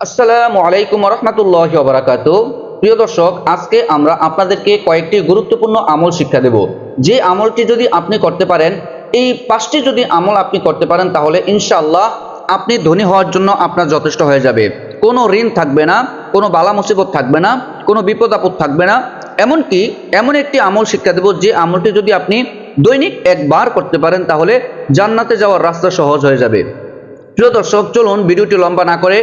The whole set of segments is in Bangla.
আসসালামু আলাইকুম রহমতুল্লাহি ওয়া বারাকাতুহু। প্রিয় দর্শক, আজকে আমরা আপনাদেরকে কয়েকটি গুরুত্বপূর্ণ আমল শিক্ষা দেব। যে আমলটি যদি আপনি করতে পারেন, এই পাঁচটি যদি আমল আপনি করতে পারেন, তাহলে ইনশাআল্লাহ আপনি ধনী হওয়ার জন্য আপনার যথেষ্ট হয়ে যাবে। কোনো ঋণ থাকবে না, কোনো বালা মুসিবত থাকবে না, কোনো বিপদ আপদ থাকবে না। এমনকি এমন একটি আমল শিক্ষা দেব, যে আমলটি যদি আপনি দৈনিক একবার করতে পারেন, তাহলে জান্নাতে যাওয়ার রাস্তা সহজ হয়ে যাবে। প্রিয় দর্শক, চলুন ভিডিওটি লম্বা না করে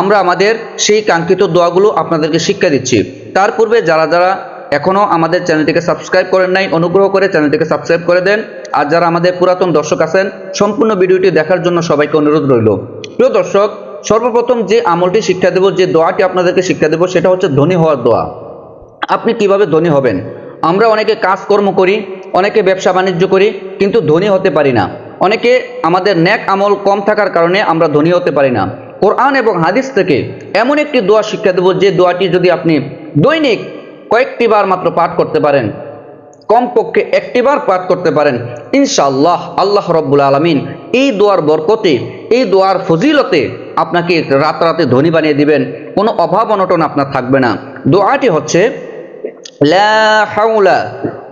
আমরা আমাদের সেই কাঙ্ক্ষিত দোয়াগুলো আপনাদেরকে শিক্ষা দিচ্ছি। তার পূর্বে যারা যারা এখনও আমাদের চ্যানেলটিকে সাবস্ক্রাইব করেন নাই, অনুগ্রহ করে চ্যানেলটিকে সাবস্ক্রাইব করে দেন। আর যারা আমাদের পুরাতন দর্শক আছেন, সম্পূর্ণ ভিডিওটি দেখার জন্য সবাইকে অনুরোধ রইল। প্রিয় দর্শক, সর্বপ্রথম যে আমলটি শিক্ষা দেব, যে দোয়াটি আপনাদেরকে শিক্ষা দেব, সেটা হচ্ছে ধনী হওয়ার দোয়া। আপনি কিভাবে ধনী হবেন? আমরা অনেকে কাজকর্ম করি, অনেকে ব্যবসা বাণিজ্য করি, কিন্তু ধনী হতে পারি না। অনেকে আমাদের নেক আমল কম থাকার কারণে আমরা ধনী হতে পারি না। কোরআন এবং হাদিস থেকে এমন একটি দোয়া শিক্ষা দেব, যে দোয়াটি যদি আপনি দৈনিক কয়েকটি বার মাত্র পাঠ করতে পারেন, কমপক্ষে একটি বার পাঠ করতে পারেন, ইনশাআল্লাহ আল্লাহ রাব্বুল আলামিন এই দোয়ার বরকতে, এই দোয়ার ফজিলতে আপনাকে রাতারাতি ধনী বানিয়ে দিবেন। কোনো অভাব অনটন আপনার থাকবে না। দোয়াটি হচ্ছে লা হাওলা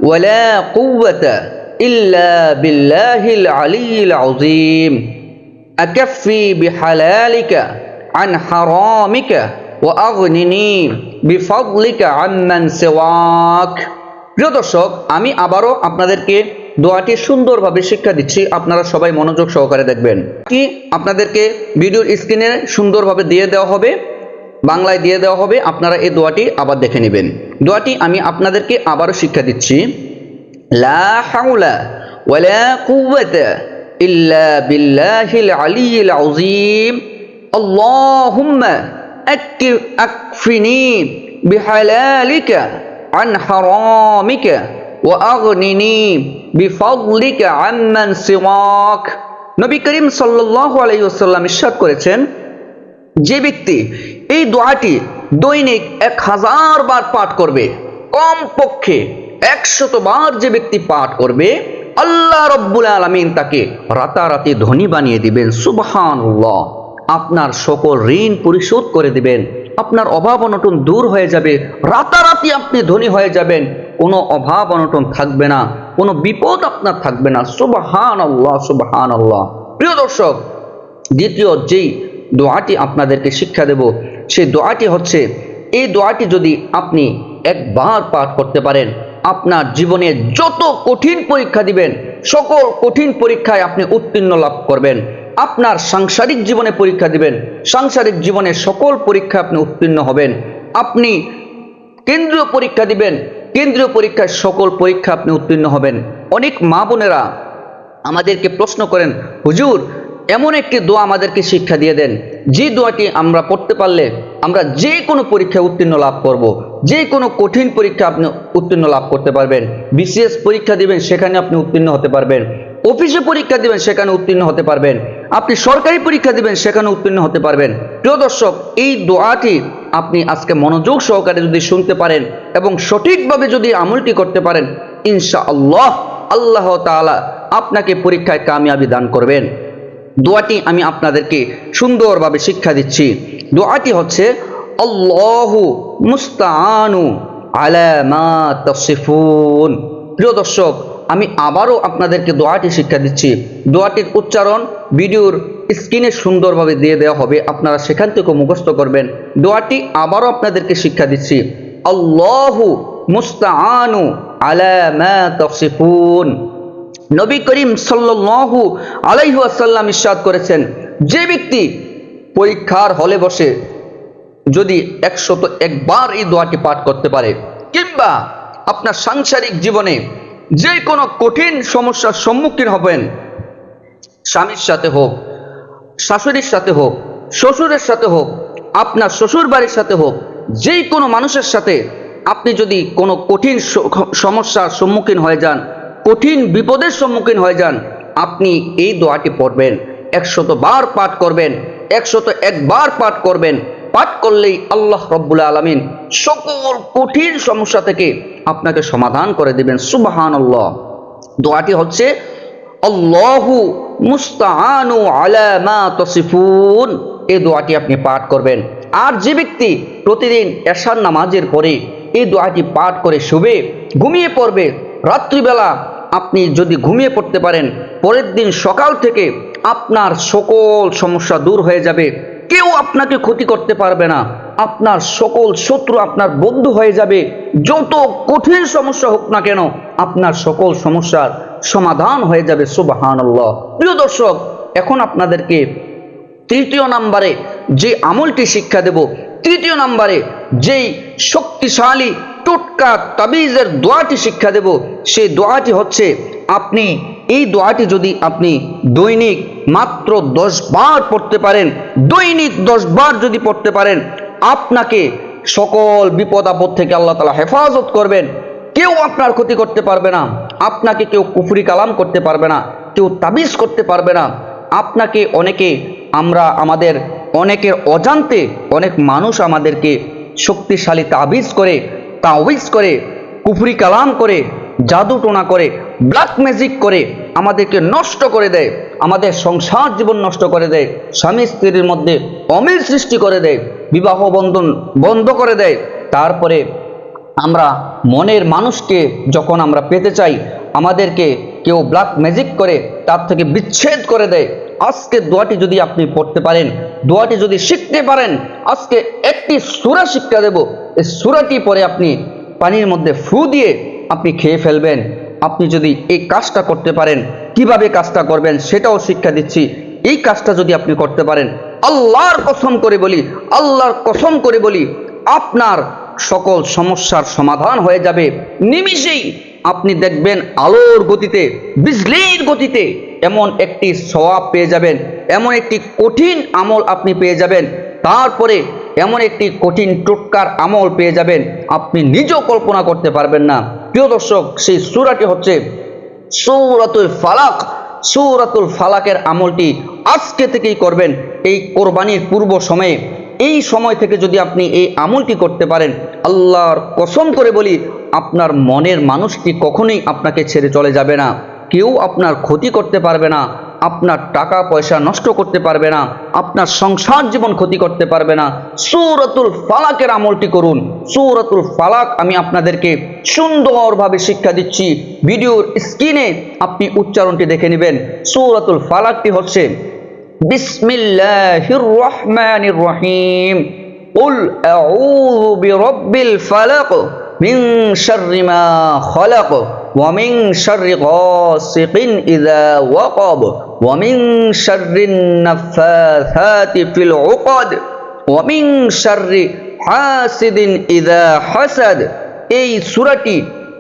ওয়ালা কুওয়াতা ইল্লা বিল্লাহিল আলিয়্যিল আযীম আকাফি বিহালালিকা আন হারামিকা ওয়া আগনিনি বিফাদলিকা আম্মান সিওয়াক। প্রিয় দর্শক, আমি আবারও আপনাদেরকে দোয়াটি সুন্দরভাবে শিক্ষা দিচ্ছি। আপনারা সবাই মনোযোগ সহকারে দেখবেন। কি আপনাদেরকে ভিডিওর স্ক্রিনে সুন্দরভাবে দিয়ে দেওয়া হবে, বাংলায় দিয়ে দেওয়া হবে। আপনারা এই দোয়াটি আবার দেখে নেবেন। দোয়াটি আমি আপনাদেরকে আবারও শিক্ষা দিচ্ছি। লা হাওলা ওয়ালা কুওয়াতা ইল্লা বিল্লাহিল আলিয়্যিল আযীম আল্লাহুম্মা আকফিনি বিহালালিকা আন হারামিকা ওয়া আগনিনি বিফাদলিকা আম্মান সিওয়াক। নবী করিম সাল্লাল্লাহু আলাইহি ওয়াসাল্লাম ইরশাদ করেছেন, যে ব্যক্তি এই দোয়াটি দৈনিক 1000 বার পাঠ করবে, কমপক্ষে 100 বার যে ব্যক্তি পাঠ করবে, আল্লাহ রাব্বুল আলামিন তাকে রাতারাতি ধনী বানিয়ে দিবেন। সুবহানাল্লাহ। আপনার সকল ঋণ পরিশোধ করে দিবেন, আপনার অভাব অনটন দূর হয়ে যাবে, রাতারাতি আপনি ধনী হয়ে যাবেন। কোনো অভাব অনটন থাকবে না, কোনো বিপদ আপনার থাকবে না। সুবহানাল্লাহ, সুবহানাল্লাহ। প্রিয় দর্শক, দ্বিতীয় যেই দোয়াটি আপনাদেরকে শিক্ষা দেব, সেই দোয়াটি হচ্ছে, এই দোয়াটি যদি আপনি একবার পাঠ করতে পারেন, আপনার জীবনে যত কঠিন পরীক্ষা দিবেন, সকল কঠিন পরীক্ষায় আপনি উত্তীর্ণ লাভ করবেন। আপনার সাংসারিক জীবনে পরীক্ষা দিবেন, সাংসারিক জীবনে সকল পরীক্ষা আপনি উত্তীর্ণ হবেন। আপনি কেন্দ্রীয় পরীক্ষা দিবেন, কেন্দ্রীয় পরীক্ষায় সকল পরীক্ষা আপনি উত্তীর্ণ হবেন। অনেক মা বোনেরা আমাদেরকে প্রশ্ন করেন, হুজুর এমন একটি দোয়া আমাদেরকে শিক্ষা দিয়ে দেন, যে দোয়াটি আমরা পড়তে পারলে আমরা যে কোনো পরীক্ষায় উত্তীর্ণ লাভ করব, যে কোনো কঠিন পরীক্ষা আপনি উত্তীর্ণ লাভ করতে পারবেন। বিসিএস পরীক্ষা দিবেন, সেখানে আপনি উত্তীর্ণ হতে পারবেন। অফিসে পরীক্ষা দিবেন, সেখানে উত্তীর্ণ হতে পারবেন। আপনি সরকারি পরীক্ষা দিবেন, সেখানে উত্তীর্ণ হতে পারবেন। প্রিয় দর্শক, এই দোয়াটি আপনি আজকে মনোযোগ সহকারে যদি শুনতে পারেন এবং সঠিকভাবে যদি আমলটি করতে পারেন, ইনশাআল্লাহ আল্লাহ তাআলা আপনাকে পরীক্ষায় কামিয়াবি দান করবেন। দোয়াটি আমি আপনাদেরকে সুন্দরভাবে শিক্ষা দিচ্ছি। দোয়াটি হচ্ছে আল্লাহু মুস্তাআনু আলা মা তাসিফুন। প্রিয় দর্শক, আমি আবারও আপনাদেরকে দোয়াটি শিক্ষা দিচ্ছি। দোয়াটির উচ্চারণ ভিডিওর স্ক্রিনে সুন্দরভাবে দিয়ে দেওয়া হবে, আপনারা সেখান থেকে মুখস্থ করবেন। দোয়াটি আবারও আপনাদেরকে শিক্ষা দিচ্ছি। আল্লাহু মুস্তাআনু আলা মা তাসিফুন। নবী করিম সাল্লাল্লাহু আলাইহি ওয়াসাল্লাম ইরশাদ করেছেন, যে ব্যক্তি পরীক্ষার হলে বসে যদি 101 বার এই দোয়াটি পাঠ করতে পারে, কিংবা আপনার সাংসারিক জীবনে যে কোনো কঠিন সমস্যার সম্মুখীন হবেন, স্বামীর সাথে হোক, শাশুড়ির সাথে হোক, শ্বশুরের সাথে হোক, আপনার শ্বশুর বাড়ির সাথে হোক, যে কোনো মানুষের সাথে আপনি যদি কোনো কঠিন সমস্যার সম্মুখীন হয়ে যান, কঠিন বিপদের সম্মুখীন হয়ে যান, আপনি এই দোয়াটি পড়বেন, 100 বার পাঠ করবেন, 101 বার পাঠ করবেন। পাঠ করলেই আল্লাহ রাব্বুল আলামিন সকল কঠিন সমস্যা থেকে আপনাকে সমাধান করে দিবেন। সুবহানাল্লাহ। দোয়াটি হচ্ছে আল্লাহু মুস্তাআনু আলা মা তাসিফুন। এই দোয়াটি আপনি পাঠ করবেন। আর যে ব্যক্তি প্রতিদিন এশার নামাজের পরে এই দোয়াটি পাঠ করে শুবে ঘুমিয়ে পড়বে, রাত্রিবেলা আপনি যদি ঘুমিয়ে পড়তে পারেন, পরের দিন সকাল থেকে আপনার সকল সমস্যা দূর হয়ে যাবে। কেউ আপনাকে ক্ষতি করতে পারবে না, আপনার সকল শত্রু আপনার বন্ধু হয়ে যাবে। যত কঠিন সমস্যা হোক না কেন, আপনার সকল সমস্যার সমাধান হয়ে যাবে। সুবহানাল্লাহ। প্রিয় দর্শক, এখন আপনাদেরকে তৃতীয় নম্বরে যে আমলটি শিক্ষা দেব, তৃতীয় নম্বরে যেই শক্তিশালী টোটকা তাবিজের দোয়াটি শিক্ষা দেব, সেই দোয়াটি হচ্ছে, আপনি এই দোয়াটি যদি আপনি দৈনিক মাত্র 10 বার পড়তে পারেন, দৈনিক 10 বার যদি পড়তে পারেন, আপনাকে সকল বিপদ আপদ থেকে আল্লাহ তাআলা হেফাজত করবেন। কেউ আপনার ক্ষতি করতে পারবে না, আপনাকে কেউ কুফরি কালাম করতে পারবে না, কেউ তাবিজ করতে পারবে না। আপনাকে আমাদের অনেকের অজান্তে অনেক মানুষ আমাদেরকে শক্তিশালী তাবিজ করে কুফরি কালাম করে, জাদু টোনা করে, ব্ল্যাক ম্যাজিক করে আমাদেরকে নষ্ট করে দেয়, আমাদের সংসার জীবন নষ্ট করে দেয়, স্বামী স্ত্রীর মধ্যে অমিল সৃষ্টি করে দেয়, বিবাহ বন্ধন বন্ধ করে দেয়। তারপরে আমরা মনের মানুষকে যখন আমরা পেতে চাই, আমাদেরকে কেউ ব্ল্যাক ম্যাজিক করে তার থেকে বিচ্ছেদ করে দেয়। আজকে দোয়াটি যদি আপনি পড়তে পারেন, দোয়াটি যদি শিখতে পারেন, আজকে একটি সূরা শিক্ষা দেব, এই সূরাটি পরে আপনি পানির মধ্যে ফু দিয়ে আপনি খেয়ে ফেলবেন। আপনি যদি এই কাজটা করতে পারেন, কিভাবে কাজটা করবেন সেটাও শিক্ষা দিচ্ছি। এই কাজটা যদি আপনি করতে পারেন, আল্লাহর কসম করে বলি, আপনার সকল সমস্যার সমাধান হয়ে যাবে নিমিষেই। আপনি দেখবেন আলোর গতিতে, বিজলির গতিতে এমন একটি সওয়াব পেয়ে যাবেন, এমন একটি কঠিন আমল আপনি পেয়ে যাবেন, তারপরে এমন একটি কঠিন টোটকার আমল পেয়ে যাবেন, আপনি নিজেও কল্পনা করতে পারবেন না। প্রিয় দর্শক, সেই সূরাটি হচ্ছে সূরাতুল ফালাক। সূরাতুল ফালাকের আমলটি আজকে থেকেই করবেন। এই কোরবানির পূর্ব সময়ে, এই সময় থেকে যদি আপনি এই আমলটি করতে পারেন, আল্লাহর কসম করে বলি, আপনার মনের মানুষটি কখনোই আপনাকে ছেড়ে চলে যাবে না। কেউ আপনার ক্ষতি করতে পারবে না, আপনার টাকা পয়সা নষ্ট করতে পারবে না, আপনার সংসার জীবন ক্ষতি করতে পারবে না। সূরাতুল ফালাকের আমলটি করুন। সূরাতুল ফালাক আমি আপনাদেরকে সুন্দরভাবে শিক্ষা দিচ্ছি, ভিডিওর স্ক্রিনে আপনি উচ্চারণটি দেখে নেবেন। সূরাতুল ফালাকটি হচ্ছে, বিসমিল্লাহির রহমানির রহিম, কুল আউযু বিরাব্বিল ফালাক মিন শাররি মা খালাক ওয়া মিন শাররি গাসিকিন ইযা ওয়াকাব ওয়া মিন শাররিন নাফাসাতি ফিল উকাদ ওয়া মিন শাররি হাসিদিন ইযা হাসাদ। এই সূরাটি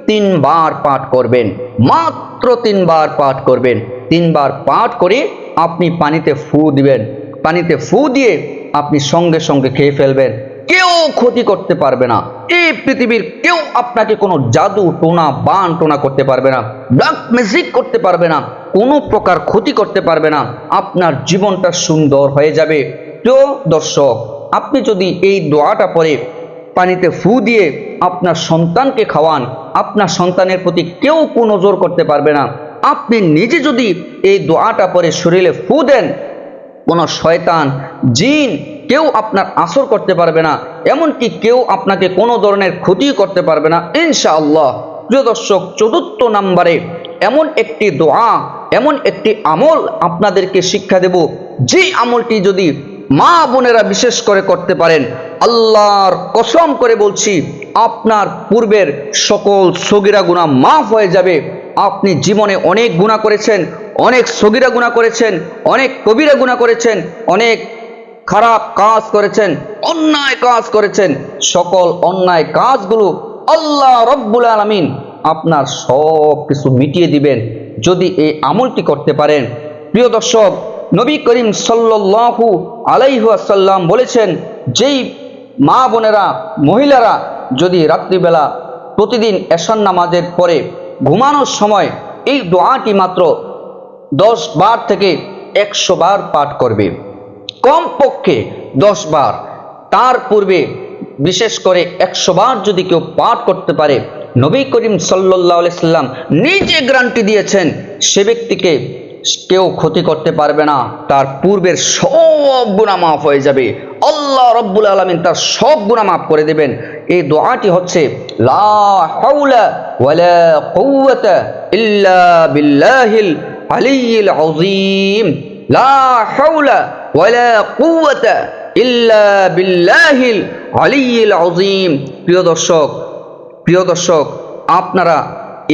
3 বার পাঠ করবেন, মাত্র 3 বার পাঠ করবেন। 3 বার পাঠ করে আপনি পানিতে ফু দিবেন। পানিতে ফু দিয়ে আপনি সঙ্গে সঙ্গে খেয়ে ফেলবেন। কেউ ক্ষতি করতে পারবে না, এই পৃথিবীর কেউ আপনাকে কোনো জাদু টোনা বান টোনা করতে পারবে না, ব্ল্যাক ম্যাজিক করতে পারবে না, কোনো প্রকার ক্ষতি করতে পারবে না। আপনার জীবনটা সুন্দর হয়ে যাবে। প্রিয় দর্শক, আপনি যদি এই দোয়াটা পরে পানিতে ফু দিয়ে আপনার সন্তানকে খাওয়ান, আপনার সন্তানের প্রতি কেউ কুনজর করতে পারবে না। আপনি নিজে যদি এই দোয়াটা পরে শরীরে ফু দেন, কোনো শয়তান জিন কেউ আপনার আসর করতে পারবে না, এমনকি কেউ আপনাকে কোনো ধরনের ক্ষতি করতে পারবে না ইনশাআল্লাহ। প্রিয় দর্শক, 4th নম্বরে এমন একটি দোয়া, এমন একটি আমল আপনাদেরকে শিক্ষা দেব, যে আমলটি যদি মা বোনেরা বিশেষ করে করতে পারেন, আল্লাহর কসম করে বলছি, আপনার পূর্বের সকল সগীরা গুনাহ মাফ হয়ে যাবে। আপনি জীবনে অনেক গুনাহ করেছেন, অনেক সগীরা গুনাহ করেছেন, অনেক কবিরা গুনাহ করেছেন, অনেক খারাপ কাজ করেছেন, অন্যায় কাজ করেছেন। সকল অন্যায় কাজগুলো আল্লাহ রব্বুল আলামিন আপনার সব কিছু মিটিয়ে দিবেন যদি এই আমলটি করতে পারেন। প্রিয় দর্শক, নবী করিম সাল্লাল্লাহু আলাইহি ওয়াসাল্লাম বলেছেন, যেই মা বোনেরা, মহিলারা যদি রাত্রিবেলা প্রতিদিন এশার নামাজের পরে ঘুমানোর সময় এই দোয়াটি মাত্র 10 বার থেকে 100 বার পাঠ করবে, কমপক্ষে 10 বার, তার পূর্বে বিশেষ করে 100 বার যদি কেউ পাঠ করতে পারে, নবী করিম সাল্লাল্লাহু আলাইহি সাল্লাম নিজে গ্যারান্টি দিয়েছেন, সে ব্যক্তিকে কেউ ক্ষতি করতে পারবে না, তার পূর্বের সব গুনাহ মাফ হয়ে যাবে। আল্লাহ রাব্বুল আলামিন তার সব গুনাহ মাফ করে দেবেন। এই দোয়াটি হচ্ছে লা হাওলা ওয়ালা কুওয়াতা ইল্লা বিল্লাহিল আলিয়্যিল আযীম। লা হাওলা ওয়ালা কুওয়াতা ইল্লা বিল্লাহিল আলিয়্যিল আযীম। প্রিয় দর্শক, আপনারা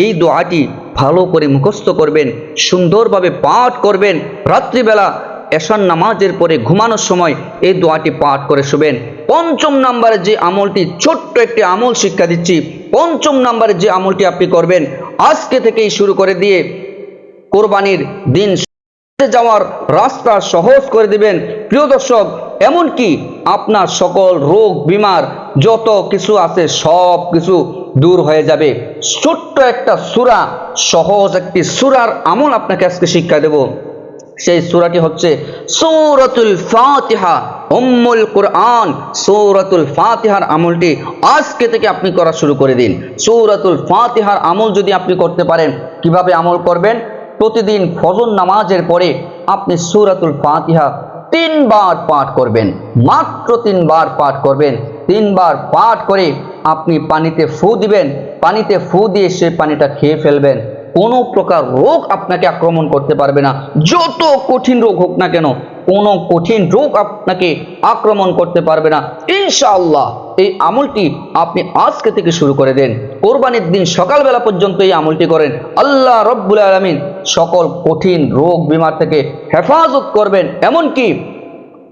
এই দোয়াটি ভালো করে মুখস্থ করবেন, সুন্দরভাবে পাঠ করবেন। রাত্রিবেলা এশার নামাজের পরে ঘুমানোর সময় এই দোয়াটি পাঠ করে শুবেন। পঞ্চম নম্বরে যে আমলটি, ছোট্ট একটি আমল শিক্ষা দিচ্ছি, পঞ্চম নম্বরে যে আমলটি আপনি করবেন, আজকে থেকেই শুরু করে দিয়ে কোরবানির দিন যাওয়ার রাস্তা সহজ করে দিবেন। প্রিয় দর্শক, এমনকি আপনার সকল রোগ বিমার যত কিছু আছে সব কিছু দূর হয়ে যাবে। ছোট্ট একটা সূরা, সহজ একটি সূরার আমল আপনাকে আজকে শিক্ষা দেব। সেই সূরাটি হচ্ছে সূরাতুল ফাতিহা, উম্মুল কুরআন। সূরাতুল ফাতিহার আমলটি আজকে থেকে আপনি করা শুরু করে দিন। সূরাতুল ফাতিহার আমল যদি আপনি করতে পারেন, কিভাবে আমল করবেন? প্রতিদিন ফজর নামাজের পরে আপনি সূরাতুল ফাতিহা 3 বার পাঠ করবেন, মাত্র 3 বার পাঠ করবেন। 3 বার পাঠ করে আপনি পানিতে ফু দিবেন, পানিতে ফু দিয়ে সে পানিটা খেয়ে ফেলবেন। কোনো প্রকার রোগ আপনাকে আক্রমণ করতে পারবে না। যত কঠিন রোগ হোক না কেন, কোনো কঠিন রোগ আপনাকে আক্রমণ করতে পারবে না ইনশাআল্লাহ। এই আমলটি আপনি আজকে থেকে শুরু করে দেন। কোরবানির দিন সকালবেলা পর্যন্ত এই আমলটি করেন। আল্লাহ রব্বুল আলামিন সকল কঠিন রোগ বিমার থেকে হেফাজত করবেন। এমনকি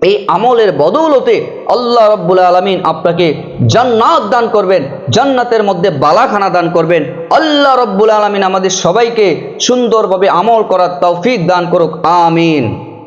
এই আমলের বদৌলতে আল্লাহ রব্বুল আলামিন আপনাকে জান্নাত দান করবেন, জান্নাতের মধ্যে বালাখানা দান করবেন। আল্লাহ রব্বুল আলামিন আমাদের সবাইকে সুন্দরভাবে আমল করার তৌফিক দান করুক। আমিন।